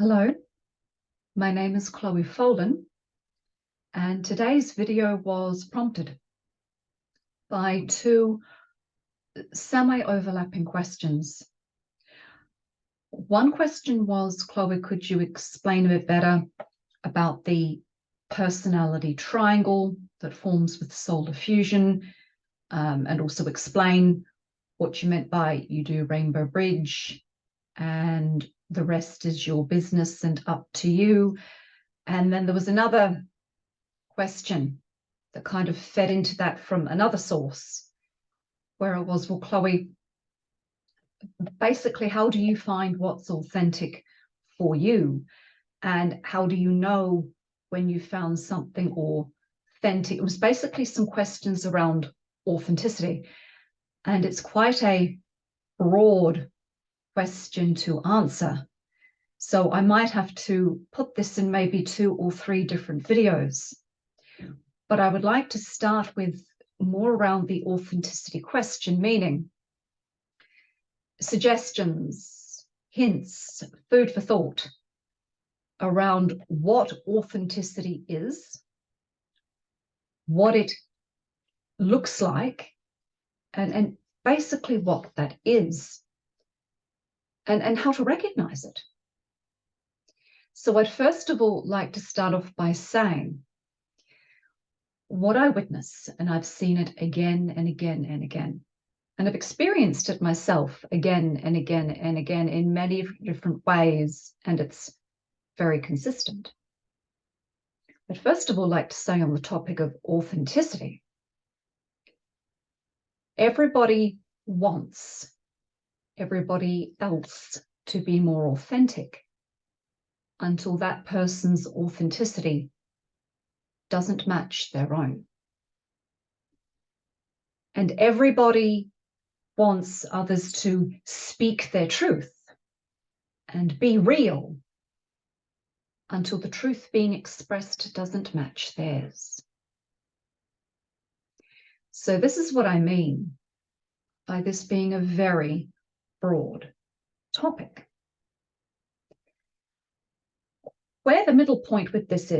Hello, my name is Chloe Folden, and today's video was prompted by two semi-overlapping questions. One question was, Chloe, could you explain a bit better about the personality triangle that forms with solar fusion, and also explain what you meant by you do Rainbow Bridge and the rest is your business and up to you. And then there was another question that kind of fed into that from another source, where it was, well, Chloe, basically, how do you find what's authentic for you? And how do you know when you found something authentic? It was basically some questions around authenticity. And it's quite a broad question to answer. So I might have to put this in maybe 2 or 3 different videos. But I would like to start with more around the authenticity question, meaning suggestions, hints, food for thought around what authenticity is, what it looks like, and basically what that is, and how to recognize it. So I'd first of all like to start off by saying what I witness, and I've seen it again and again and again, and I've experienced it myself again and again and again in many different ways, and it's very consistent. But first of all, I'd like to say on the topic of authenticity, everybody wants everybody else to be more authentic until that person's authenticity doesn't match their own. And everybody wants others to speak their truth and be real until the truth being expressed doesn't match theirs. So this is what I mean by this being a very broad topic. Where the middle point with this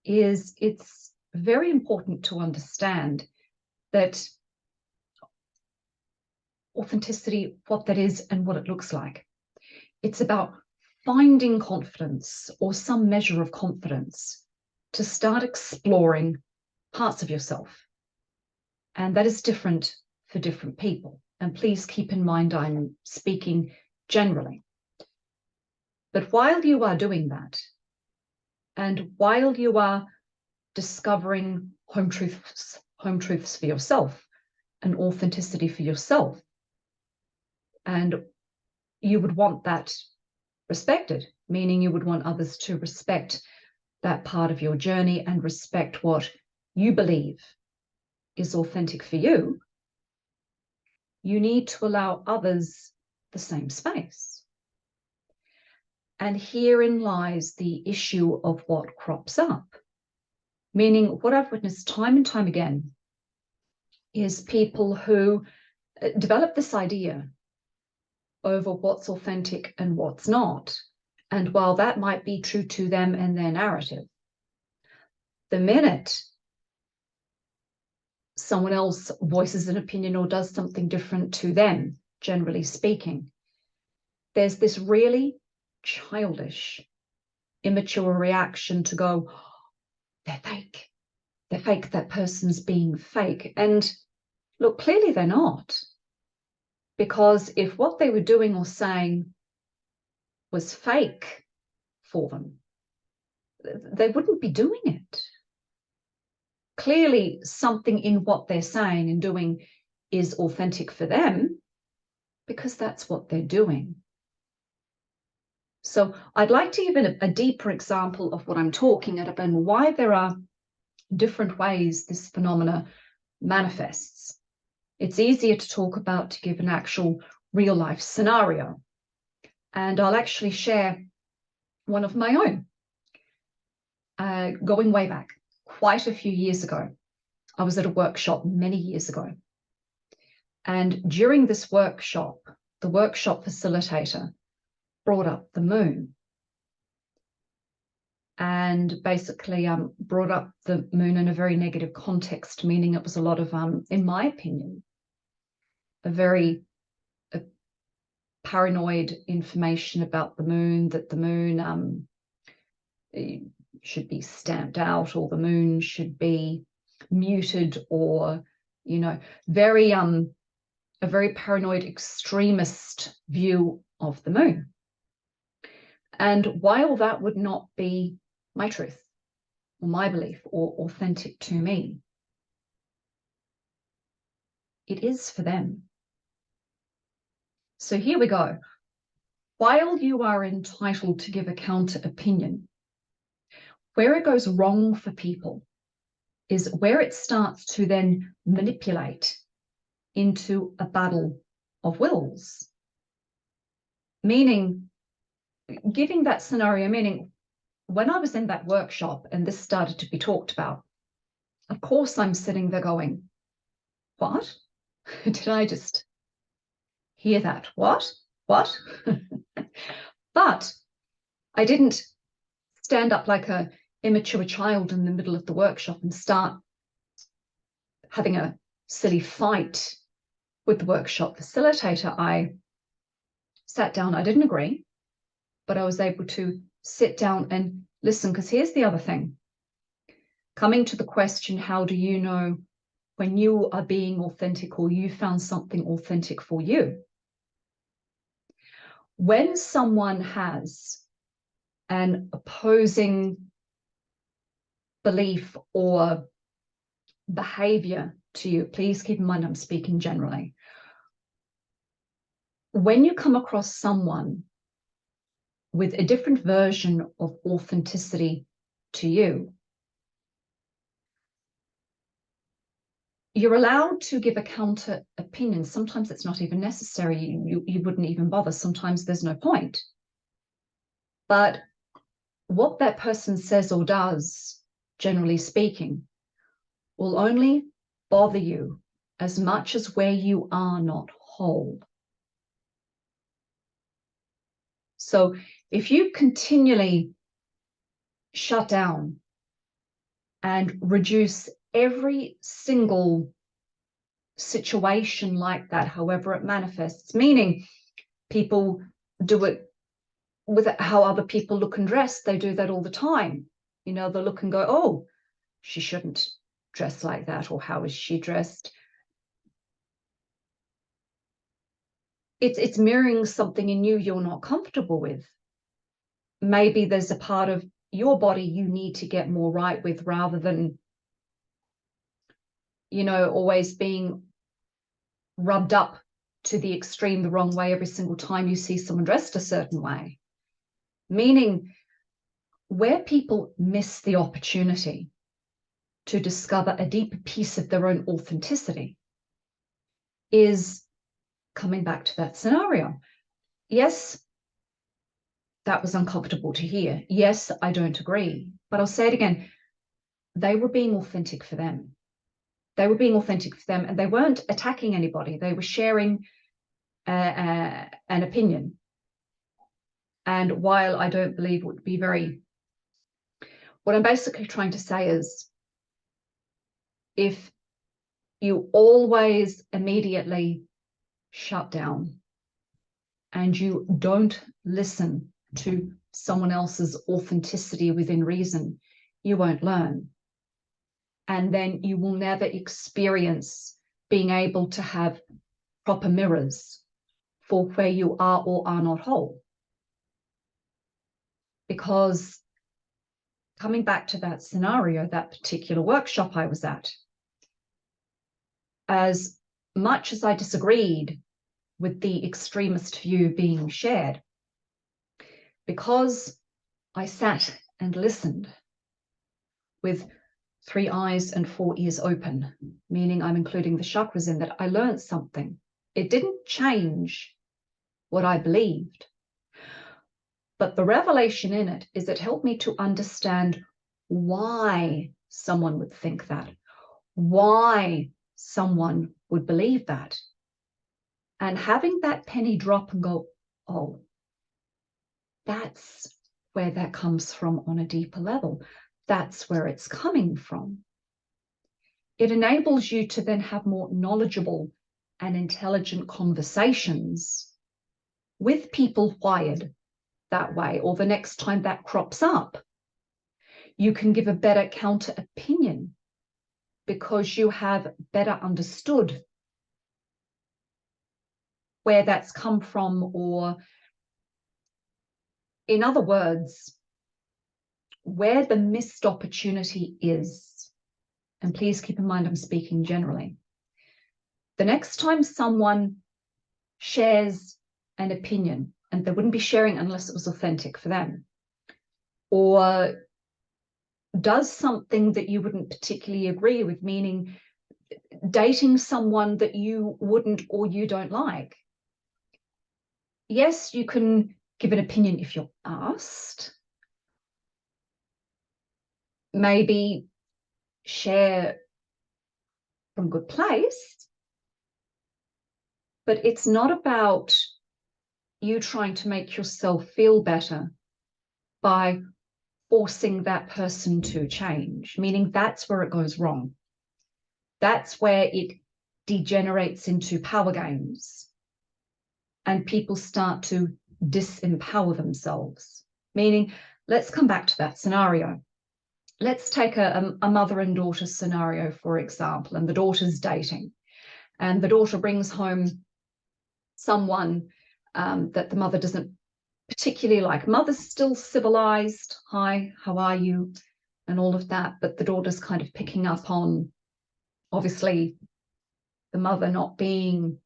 is it's very important to understand that authenticity, what that is and what it looks like. It's about finding confidence or some measure of confidence to start exploring parts of yourself. And that is different for different people. And please keep in mind, I'm speaking generally. But while you are doing that, and while you are discovering home truths for yourself and authenticity for yourself, and you would want that respected, meaning you would want others to respect that part of your journey and respect what you believe is authentic for you, you need to allow others the same space. And herein lies the issue of what crops up. Meaning what I've witnessed time and time again is people who develop this idea over what's authentic and what's not. And while that might be true to them and their narrative, the minute someone else voices an opinion or does something different to them, generally speaking, there's this really childish, immature reaction to go, they're fake. They're fake. That person's being fake. And look, clearly they're not. Because if what they were doing or saying was fake for them, they wouldn't be doing it. Clearly something in what they're saying and doing is authentic for them because that's what they're doing. So I'd like to give a deeper example of what I'm talking about and why there are different ways this phenomena manifests. It's easier to talk about to give an actual real life scenario. And I'll actually share one of my own. Going way back, quite a few years ago, I was at a workshop many years ago. And during this workshop, the workshop facilitator brought up the moon, and basically brought up the moon in a very negative context, meaning it was a lot of, in my opinion, a very paranoid information about the moon, that the moon should be stamped out, or the moon should be muted, or, you know, very a very paranoid extremist view of the moon. And while that would not be my truth or my belief or authentic to me, it is for them. So here we go. While you are entitled to give a counter opinion, where it goes wrong for people is where it starts to then manipulate into a battle of wills. Meaning, giving that scenario, meaning when I was in that workshop and this started to be talked about, of course I'm sitting there going, what? Did I just hear that? What? But I didn't stand up like a immature child in the middle of the workshop and start having a silly fight with the workshop facilitator. I sat down. I didn't agree, but I was able to sit down and listen, because here's the other thing. Coming to the question, how do you know when you are being authentic or you found something authentic for you? When someone has an opposing belief or behavior to you, please keep in mind I'm speaking generally. When you come across someone with a different version of authenticity to you, you're allowed to give a counter opinion. Sometimes it's not even necessary. You wouldn't even bother. Sometimes there's no point. But what that person says or does, generally speaking, will only bother you as much as where you are not whole. So if you continually shut down and reduce every single situation like that, however it manifests, meaning people do it with how other people look and dress, they do that all the time. You know, they'll look and go, oh, she shouldn't dress like that, or how is she dressed? It's mirroring something in you you're not comfortable with. Maybe there's a part of your body you need to get more right with, rather than, you know, always being rubbed up to the extreme the wrong way every single time you see someone dressed a certain way. Meaning, where people miss the opportunity to discover a deeper piece of their own authenticity is coming back to that scenario. Yes, that was uncomfortable to hear. Yes, I don't agree. But I'll say it again. They were being authentic for them. They were being authentic for them, and they weren't attacking anybody. They were sharing an opinion. And while I don't believe it would be very, what I'm basically trying to say is, if you always immediately shut down and you don't listen to someone else's authenticity within reason, you won't learn. And then you will never experience being able to have proper mirrors for where you are or are not whole. Because coming back to that scenario, that particular workshop I was at, as much as I disagreed with the extremist view being shared, because I sat and listened with 3 eyes and 4 ears open, meaning I'm including the chakras in that, I learned something. It didn't change what I believed, but the revelation in it is it helped me to understand why someone would think that, why someone would believe that. And having that penny drop and go, oh, that's where that comes from on a deeper level. That's where it's coming from. It enables you to then have more knowledgeable and intelligent conversations with people wired that way, or the next time that crops up, you can give a better counter opinion because you have better understood where that's come from, or in other words, where the missed opportunity is. And please keep in mind, I'm speaking generally. The next time someone shares an opinion, and they wouldn't be sharing unless it was authentic for them, or does something that you wouldn't particularly agree with, meaning dating someone that you wouldn't or you don't like. Yes, you can give an opinion if you're asked. Maybe share from a good place. But it's not about you trying to make yourself feel better by forcing that person to change, meaning that's where it goes wrong. That's where it degenerates into power games and people start to disempower themselves. Meaning, let's come back to that scenario. Let's take a mother and daughter scenario, for example, and the daughter's dating, and the daughter brings home someone that the mother doesn't particularly like. Mother's still civilized, hi, how are you, and all of that, but the daughter's kind of picking up on, obviously, the mother not being,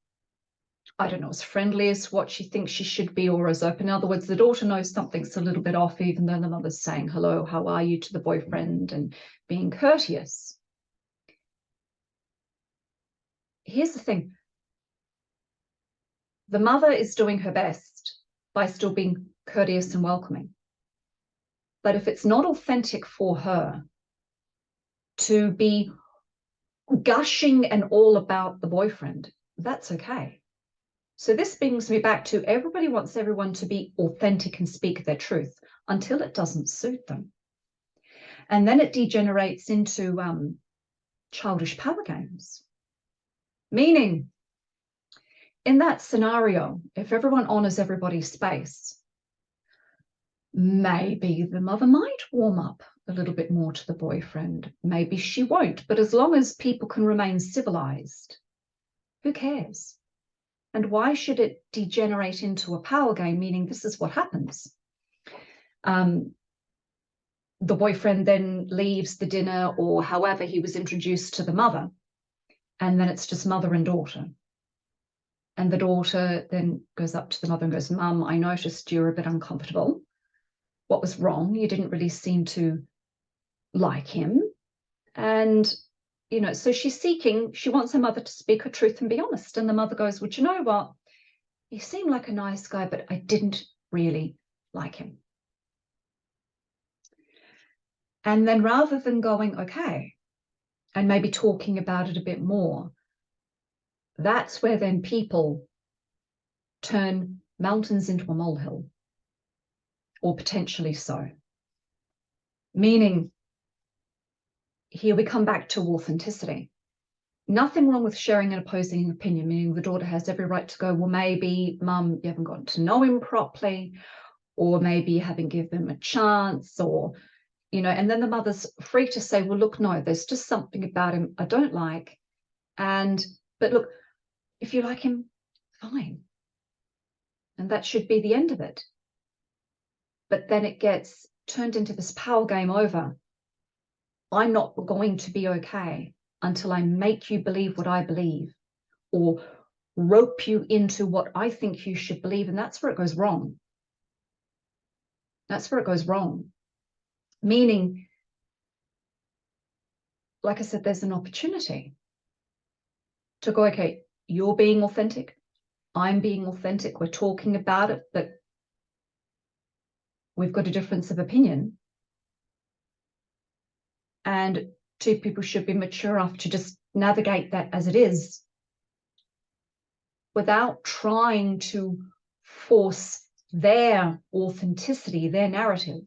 I don't know, as friendly as what she thinks she should be, or as open. In other words, the daughter knows something's a little bit off, even though the mother's saying hello, how are you to the boyfriend and being courteous. Here's the thing. The mother is doing her best by still being courteous and welcoming. But if it's not authentic for her to be gushing and all about the boyfriend, that's okay. So this brings me back to everybody wants everyone to be authentic and speak their truth until it doesn't suit them. And then it degenerates into childish power games. Meaning, in that scenario, if everyone honors everybody's space, maybe the mother might warm up a little bit more to the boyfriend. Maybe she won't. But as long as people can remain civilized, who cares? And why should it degenerate into a power game, meaning this is what happens? The boyfriend then leaves the dinner, or however he was introduced to the mother, and then it's just mother and daughter. And the daughter then goes up to the mother and goes, Mum, I noticed you're a bit uncomfortable. What was wrong? You didn't really seem to like him. And, you know, so she's seeking, she wants her mother to speak her truth and be honest. And the mother goes, well, you know what? He seemed like a nice guy, but I didn't really like him. And then rather than going, okay, and maybe talking about it a bit more, that's where then people turn mountains into a molehill, or potentially so. Meaning, here we come back to authenticity. Nothing wrong with sharing an opposing opinion, meaning the daughter has every right to go, well, maybe, Mum, you haven't gotten to know him properly, or maybe you haven't given him a chance, or, you know, and then the mother's free to say, well, look, no, there's just something about him I don't like. But look, if you like him, fine. And that should be the end of it. But then it gets turned into this power game over. I'm not going to be okay until I make you believe what I believe, or rope you into what I think you should believe. And that's where it goes wrong. That's where it goes wrong. Meaning, like I said, there's an opportunity to go, okay, you're being authentic, I'm being authentic, we're talking about it, but we've got a difference of opinion. And two people should be mature enough to just navigate that as it is, without trying to force their authenticity, their narrative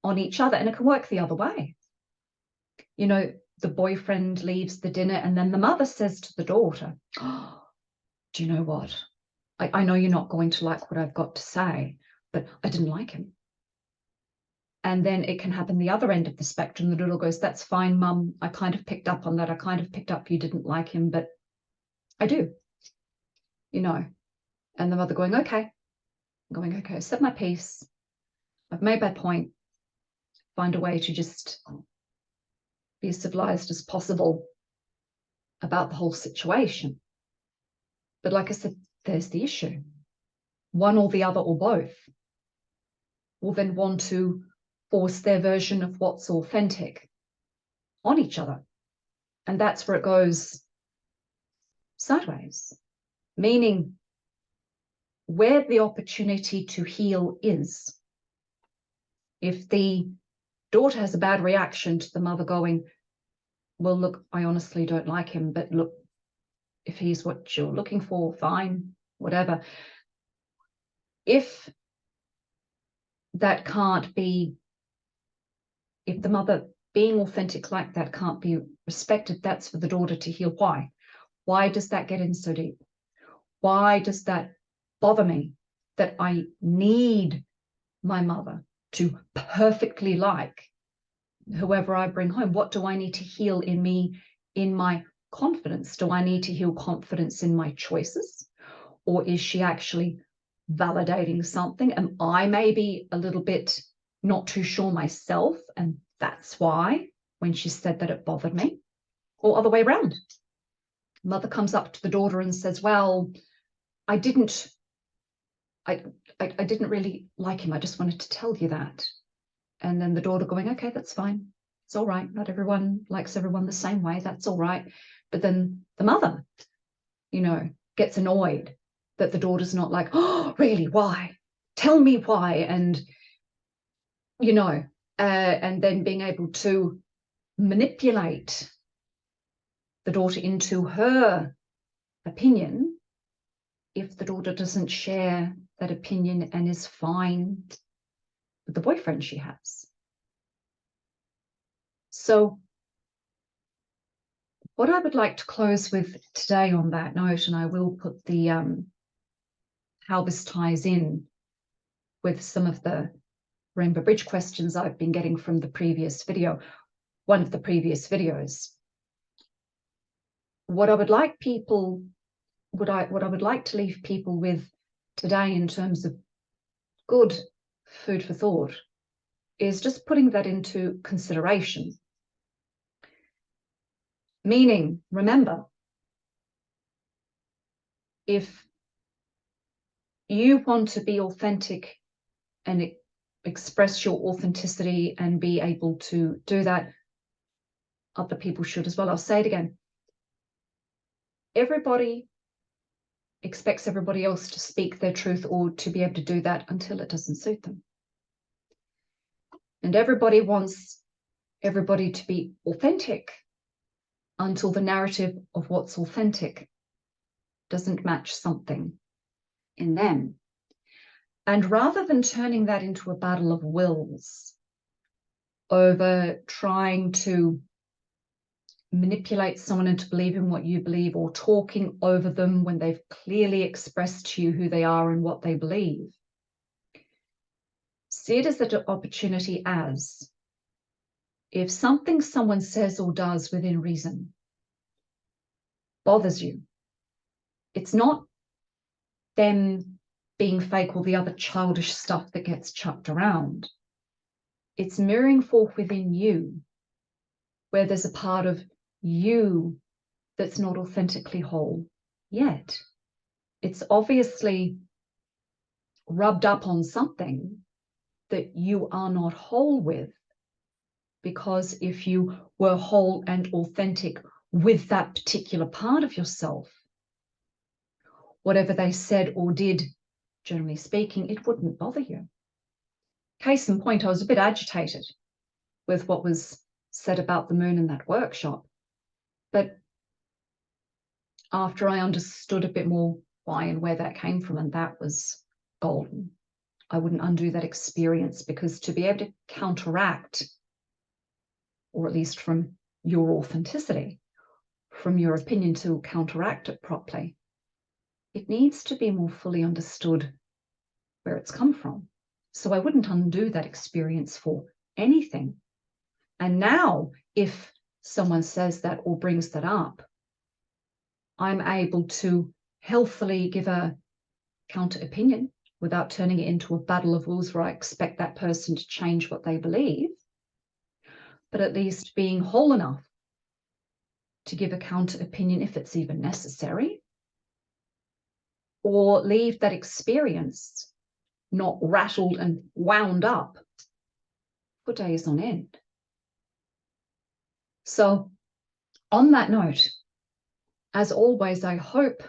on each other. And it can work the other way. You know, the boyfriend leaves the dinner and then the mother says to the daughter, oh, do you know what? I know you're not going to like what I've got to say, but I didn't like him. And then it can happen the other end of the spectrum. The daughter goes, that's fine, mum. I kind of picked up on that. I kind of picked up you didn't like him, but I do, you know. And the mother going, okay. I'm going, okay, said my piece. I've made my point. Find a way to just be as civilized as possible about the whole situation. But like I said, there's the issue. One or the other or both will then want to force their version of what's authentic on each other. And that's where it goes sideways, meaning where the opportunity to heal is. If the daughter has a bad reaction to the mother going, well, look, I honestly don't like him, but look, if he's what you're looking for, fine, whatever. If that can't be, if the mother being authentic like that can't be respected, that's for the daughter to heal. Why? Why does that get in so deep? Why does that bother me that I need my mother to perfectly like whoever I bring home? What do I need to heal in me, in my confidence? Do I need to heal confidence in my choices? Or is she actually validating something? Am I maybe a little bit not too sure myself? And that's why when she said that it bothered me. Or other way around. Mother comes up to the daughter and says, well, I didn't really like him. I just wanted to tell you that. And then the daughter going, okay, that's fine. It's all right. Not everyone likes everyone the same way. That's all right. But then the mother, you know, gets annoyed that the daughter's not like, oh, really? Why? Tell me why. And, you know, and then being able to manipulate the daughter into her opinion if the daughter doesn't share that opinion and is fine with the boyfriend she has. So what I would like to close with today on that note, and I will put the how this ties in with some of the Rainbow Bridge questions I've been getting from the previous video, one of the previous videos. What I would like people, what I would like to leave people with today in terms of good food for thought is just putting that into consideration. Meaning, remember, if you want to be authentic and express your authenticity and be able to do that, other people should as well. I'll say it again. Everybody expects everybody else to speak their truth or to be able to do that until it doesn't suit them. And everybody wants everybody to be authentic until the narrative of what's authentic doesn't match something in them. And rather than turning that into a battle of wills over trying to manipulate someone into believing what you believe or talking over them when they've clearly expressed to you who they are and what they believe, see it as an opportunity as if something someone says or does within reason bothers you, it's not them being fake or the other childish stuff that gets chucked around. It's mirroring forth within you where there's a part of you that's not authentically whole yet. It's obviously rubbed up on something that you are not whole with, because if you were whole and authentic with that particular part of yourself, whatever they said or did, generally speaking, it wouldn't bother you. Case in point, I was a bit agitated with what was said about the moon in that workshop, but after I understood a bit more why and where that came from, and that was golden. I wouldn't undo that experience, because to be able to counteract, or at least from your authenticity, from your opinion to counteract it properly, it needs to be more fully understood where it's come from. So I wouldn't undo that experience for anything. And now, if someone says that or brings that up, I'm able to healthily give a counter opinion without turning it into a battle of wills where I expect that person to change what they believe, but at least being whole enough to give a counter opinion if it's even necessary, or leave that experience not rattled and wound up for days on end. So on that note, as always, I hope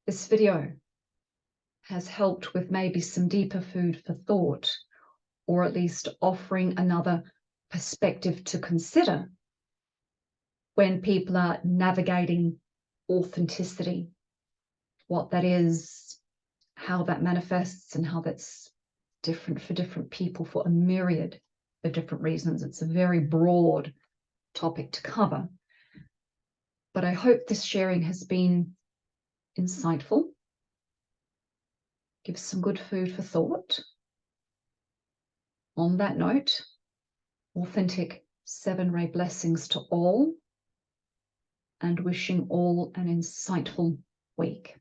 this video has helped with maybe some deeper food for thought, or at least offering another perspective to consider when people are navigating authenticity, what that is, how that manifests, and how that's different for different people for a myriad of different reasons. It's a very broad topic to cover, but I hope this sharing has been insightful, gives some good food for thought. On that note, authentic 7-ray blessings to all, and wishing all an insightful week.